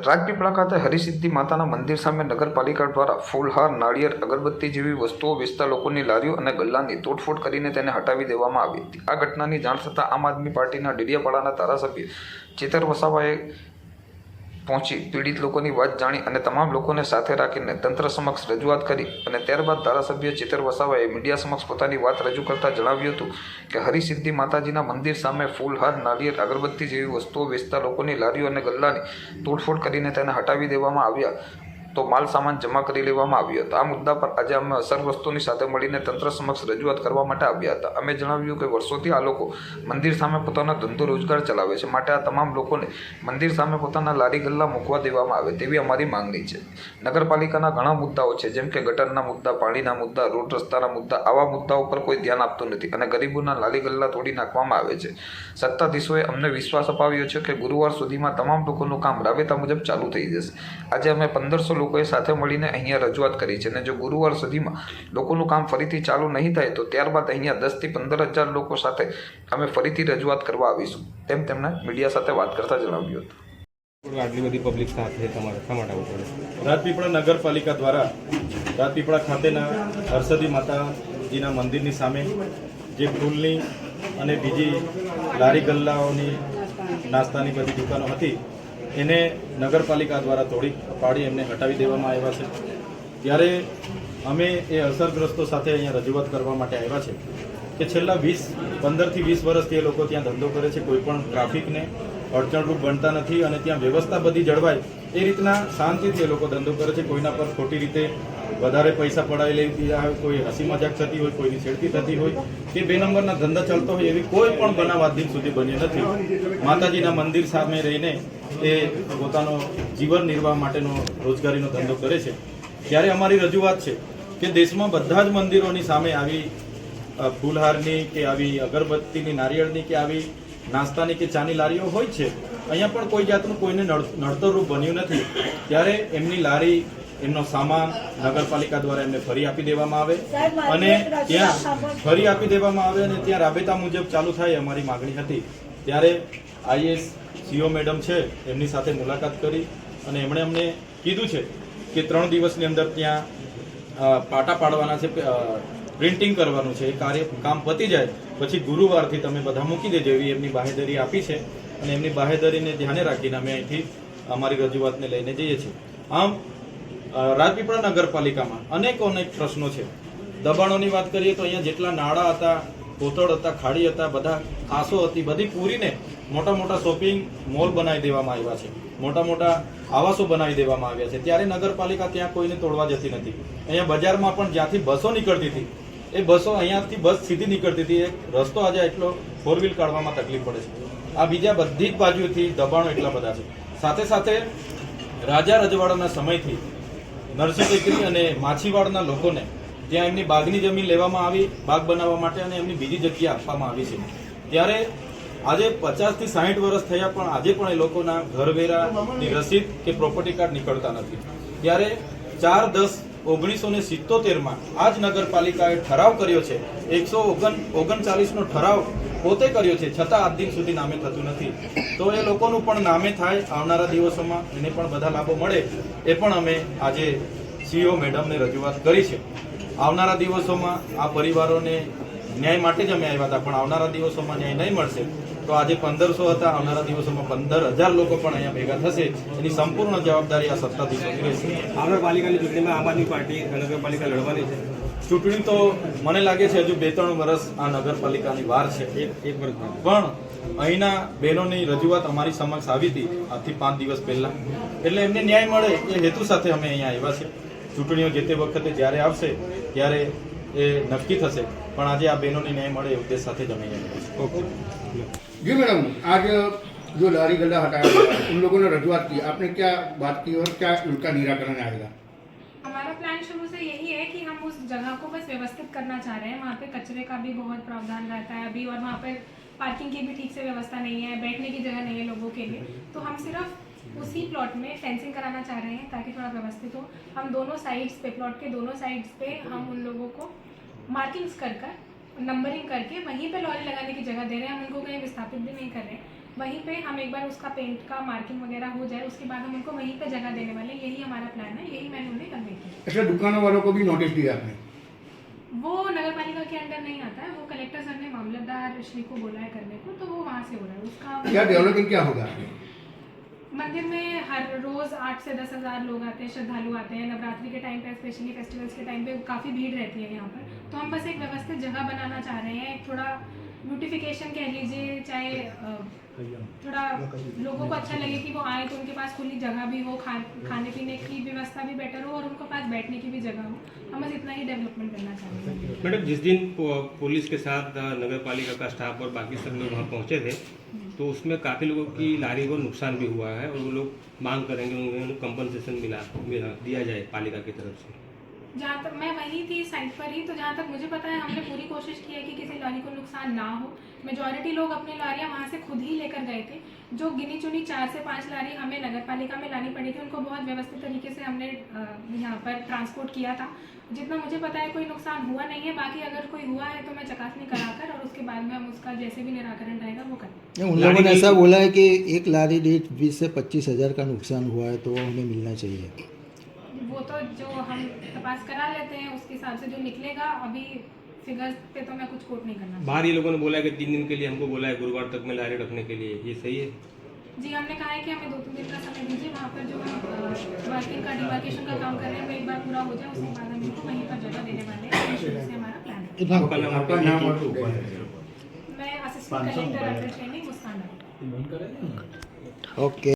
રાજપીપળા ખાતે હરિસિદ્ધિ માતાના મંદિર સામે નગરપાલિકા દ્વારા ફૂલહાર, નાળિયેર, અગરબત્તી જેવી વસ્તુઓ વેચતા લોકોની લારીઓ અને ગલ્લાની તોડફોડ કરીને તેને હટાવી દેવામાં આવી હતી। આ ઘટનાની જાણ થતાં આમ આદમી પાર્ટીના ડેડિયાપાડાના ધારાસભ્ય ચેતર વસાવાએ પહોંચી પીડિત લોકોની વાત જાણી અને તમામ લોકોને સાથે રાખીને તંત્ર સમક્ષ રજૂઆત કરી અને ત્યારબાદ ધારાસભ્ય ચેતર વસાવાએ મીડિયા સમક્ષ પોતાની વાત રજૂ કરતા જણાવ્યું હતું કે હરિસિદ્ધિ માતાજીના મંદિર સામે ફૂલહાર, નાળિયેર, અગરબત્તી જેવી વસ્તુઓ વેચતા લોકોની લારીઓ અને ગલ્લાની તોડફોડ કરીને તેને હટાવી દેવામાં આવ્યા તો માલ સામાન જમા કરી લેવામાં આવ્યો હતો। આ મુદ્દા પર આજે અમે અસરગ્રસ્તોની સાથે મળીને તંત્ર સમક્ષ રજૂઆત કરવા માટે આવ્યા હતા। અમે જણાવ્યું કે વર્ષોથી આ લોકો મંદિર સામે પોતાનો ધંધો રોજગાર ચલાવે છે, માટે આ તમામ લોકોને મંદિર સામે પોતાના લારી ગલ્લા મૂકવા દેવામાં આવે તેવી અમારી માંગણી છે। નગરપાલિકાના ઘણા મુદ્દાઓ છે, જેમ કે ગટરના મુદ્દા, પાણીના મુદ્દા, રોડ રસ્તાના મુદ્દા। આવા મુદ્દાઓ પર કોઈ ધ્યાન આપતું નથી અને ગરીબોના લારી ગલ્લા તોડી નાખવામાં આવે છે। સત્તાધીશોએ અમને વિશ્વાસ અપાવ્યો છે કે ગુરુવાર સુધીમાં તમામ લોકોનું કામ રાબેતા મુજબ ચાલુ થઈ જશે। આજે અમે 1500 લોકોએ સાથે મળીને અહીંયા રજૂઆત કરી છે અને જો ગુરુવાર સુધીમાં લોકોનું કામ ફરીથી ચાલુ નહીં થાય તો ત્યારબાદ અહીંયા 10 થી 15 હજાર લોકો સાથે અમે ફરીથી રજૂઆત કરવા આવીશું, તેમ તેમણે મીડિયા સાથે વાત કરતા જણાવ્યું હતું। આટલી બધી પબ્લિક સાથે તમારે શા માટે આવવું પડે? રાજપીપળા નગરપાલિકા દ્વારા રાજપીપળા ખાતેના હરસિદ્ધિ માતાજીના મંદિરની સામે જે ફૂલની અને બીજી લારી ગલ્લાઓની નાસ્તાની બધી દુકાનો હતી એને નગરપાલિકા દ્વારા તોડી પાડી એમને હટાવી દેવામાં આવ્યા છે। ત્યારે અમે એ અસરગ્રસ્તો સાથે અહીંયા રજૂઆત કરવા માટે આવ્યા છે કે છેલ્લા 15 થી 20 વર્ષથી એ લોકો ત્યાં ધંધો કરે છે, કોઈ પણ ટ્રાફિકને અડચણરૂપ બનતા નથી અને ત્યાં વ્યવસ્થા બધી જળવાય એ રીતના શાંતિથી એ લોકો ધંધો કરે છે। કોઈના પર ખોટી રીતે વધારે પૈસા પડાવી લેતી હોય, કોઈ હસી મજાક થતી હોય, કોઈની છેડતી થતી હોય કે 2 નંબરના ધંધા ચાલતો હોય એવી કોઈ પણ બનાવ આજ દિન સુધી બન્યો નથી। માતાજીના મંદિર સામે રહીને એ પોતાનો જીવન નિર્વાહ માટેનો રોજગારીનો ધંધો કરે છે। ત્યારે અમારી રજૂઆત છે કે દેશમાં બધા જ મંદિરોની સામે આવી ફૂલહારની કે આવી અગરબત્તીની, નારિયેળની કે આવી નાસ્તાની કે ચાની લારીઓ હોય છે। અહીંયા પણ કોઈ જાતનું કોઈને નડતરરૂપ બન્યું નથી। ત્યારે એમની લારી, એમનો સામાન નગરપાલિકા દ્વારા એમને ફરી આપી દેવામાં આવે અને ત્યાં ફરી આપી દેવામાં આવે અને ત્યાં રાબેતા મુજબ ચાલુ થાય અમારી માગણી હતી। ત્યારે આઈએસ સીઓ મેડમ છે એમની સાથે મુલાકાત કરી અને એમણે અમને કીધું છે કે 3 દિવસની અંદર ત્યાં પાટા પાડવાના છે, પ્રિન્ટિંગ કરવાનું છે, એ કામ પતી જાય પછી ગુરુવારથી તમે બધા મૂકી દેજો એવી એમની બાહેધરી આપી છે અને એમની બાહેધરીને ધ્યાને રાખીને અમે અહીંથી અમારી રજૂઆતને લઈને જઈએ છીએ। આમ રાજપીપળા નગરપાલિકામાં અનેક પ્રશ્નો છે। દબાણોની વાત કરીએ તો અહીંયા જેટલા નાળા હતા, કોતળ હતા, ખાડી હતા, બધા આસો હતી, બધી પૂરીને મોટા મોટા શોપિંગ મોલ બનાવી દેવામાં આવ્યા છે, મોટા મોટા આવાસો બનાવી દેવામાં આવ્યા છે। ત્યારે નગરપાલિકા ત્યાં કોઈને તોડવા જતી નથી। અહીંયા બજારમાં પણ જ્યાંથી બસો નીકળતી હતી એ બસો અહીંયાથી બસ સીધી નીકળતી હતી, એક રસ્તો આજે એટલો 4 વ્હીલ કાઢવામાં તકલીફ પડે છે। આ બીજા બધી જ બાજુથી દબાણો એટલા બધા છે। સાથે સાથે રાજા રજવાડાના સમયથી નરસિંહ ટેકરી અને માછીવાડના લોકોને ત્યાં એમની બાગની જમીન લેવામાં આવી બાગ બનાવવા માટે અને એમની બીજી જગ્યા આપવામાં આવી છે। ત્યારે આજે 50 થી 60 વર્ષ થયા પણ આજે પણ એ લોકોના ઘરવેરાની રસીદ કે પ્રોપર્ટી કાર્ડ નીકળતા નથી। ત્યારે 4/10/1977માં આ જ નગરપાલિકાએ ઠરાવ કર્યો છે, 139નો ઠરાવ પોતે કર્યો છે, છતાં આજ દિન સુધી નામે થતું નથી। તો એ લોકોનું પણ નામે થાય, આવનારા દિવસોમાં એને પણ બધા લાભો મળે એ પણ અમે આજે સીઓ મેડમને રજૂઆત કરી છે। આવનારા દિવસોમાં આ પરિવારોને ન્યાય માટે જ અમે આવ્યા હતા, પણ આવનારા દિવસોમાં ન્યાય નહીં મળશે તો આજે 1500 હતા, આવનારા દિવસોમાં 15000 લોકો પણ અહીંયા ભેગા થશે। એની સંપૂર્ણ જવાબદારી આ સત્તાધીશોની રહેશે। આવનાર પાલિકાની ચૂંટણીમાં આમ આદમી પાર્ટી નગરપાલિકા લડવાની છે। ચૂંટણી તો મને લાગે છે હજુ 2-3 વર્ષ આ નગરપાલિકાની વાર છે, એક વર્ષ પણ અહીંના બહેનોની રજૂઆત અમારી સમક્ષ આવી હતી આજથી 5 દિવસ પહેલા, એટલે એમને ન્યાય મળે એ હેતુ સાથે અમે અહીંયા આવ્યા છે। ચૂંટણીઓ જે તે વખતે જ્યારે આવશે ત્યારે એ નક્કી થશે, પણ આજે આ બહેનોને ન્યાય મળે એ ઉદ્દેશ સાથે જ અમે અહીંયા આવ્યા છીએ। जी मैडम, आज जो लारी गल्ला हटाया गया उन लोगों ने रजूआत की, आपने क्या बात की और क्या उनका निराकरण आएगा? हमारा प्लान शुरू से यही है कि हम उस जगह को बस व्यवस्थित करना चाह रहे हैं। वहाँ पे कचरे का भी बहुत प्रावधान रहता है अभी और वहाँ पे पार्किंग की भी ठीक से व्यवस्था नहीं है, बैठने की जगह नहीं है लोगों के लिए। तो हम सिर्फ उसी प्लॉट में फेंसिंग कराना चाह रहे हैं ताकि थोड़ा व्यवस्थित हो। हम दोनों साइड्स पे, प्लॉट के दोनों साइड्स पे हम उन लोगों को मार्किंग्स कर नंबरिंग करके वहीं पे लॉरी लगाने की जगह दे रहे हैं। हम उनको कहीं विस्थापित भी नहीं कर रहे हैं। वहीं पे हम एक बार उसका पेंट का मार्किंग वगैरह हो जाए, उसके बाद हम उनको वहीं पे जगह देने वाले हैं। यही हमारा प्लान है, यही मैंने उन्हें कन्वे किया। अच्छा, दुकानों वालों को भी नोटिस दिया आपने? वो नगर पालिका के अंडर नहीं आता है, वो कलेक्टर सर ने मामलतदार श्री को बोला है करने को, तो वो वहाँ से हो रहा है उसका। क्या डेवलपमेंट क्या होगा? मंदिर में हर रोज 8 से 10 हज़ार लोग आते हैं, श्रद्धालु आते हैं। नवरात्रि के टाइम पे, स्पेशली फेस्टिवल्स के टाइम पे काफ़ी भीड़ रहती है यहाँ पर। तो हम बस एक व्यवस्थित जगह बनाना चाह रहे हैं, एक थोड़ा ब्यूटिफिकेशन कह लीजिए, चाहे थोड़ा लोगों को अच्छा लगे कि वो आए तो उनके पास खुली जगह भी हो, खाने पीने की व्यवस्था भी बेटर हो और उनके पास बैठने की भी जगह हो। हम बस इतना ही डेवलपमेंट करना चाह रहे हैं। मैडम, जिस दिन पुलिस के साथ नगर पालिका का स्टाफ और बाकी सब लोग वहाँ पहुँचे थे, तो उसमें काफ़ी लोगों की लारी को नुकसान भी हुआ है और वो लोग मांग करेंगे उन्हें कंपनसेशन दिया जाए पालिका की तरफ से। जहाँ तक मैं वहीं थी साइट पर ही, तो जहाँ तक मुझे पता है हमने पूरी कोशिश की है कि किसी लारी को नुकसान ना हो। मेजॉरिटी लोग अपनी लारियाँ वहाँ से खुद ही लेकर गए थे। जो गिनी चुनी 4 से 5 लारी हमें नगर पालिका में लानी पड़ी थी, उनको बहुत व्यवस्थित तरीके से हमने यहाँ पर ट्रांसपोर्ट किया था। जितना मुझे पता है कोई नुकसान हुआ नहीं है। बाकी अगर कोई हुआ है तो मैं चकासनी कराकर और उसके बाद में हम उसका जैसे भी निराकरण रहेगा वो करेंगे। उन लोगों ने ऐसा बोला है कि एक लारी दीठ 20 से 25 हज़ार का नुकसान हुआ है, तो वो हमें मिलना चाहिए। वो तो जो हम तपास करा लेते हैं उसके हिसाब से जो निकलेगा, अभी फिगर्स पे तो मैं कुछ कोट नहीं करना। बाहर ये लोगों ने बोला है कि 3 दिन के लिए हमको बोला है, गुरुवार तक में लारी रखने के लिए, ये सही है? जी, हमने कहा है कि हमें 2-3 दिन का समय दीजिए। वहाँ पर जो हम मार्किंग का डिमार्केशन का काम कर रहे हैं वो एक बार पूरा हो जाए, उसके बाद हम इनको वहीं पर जगह देने वाले हैं। ये शुरू से हमारा प्लान है। आपका नाम और मैं असिस्टेंट कलेक्टर अंडर ट्रेनिंग मुस्कान। ओके।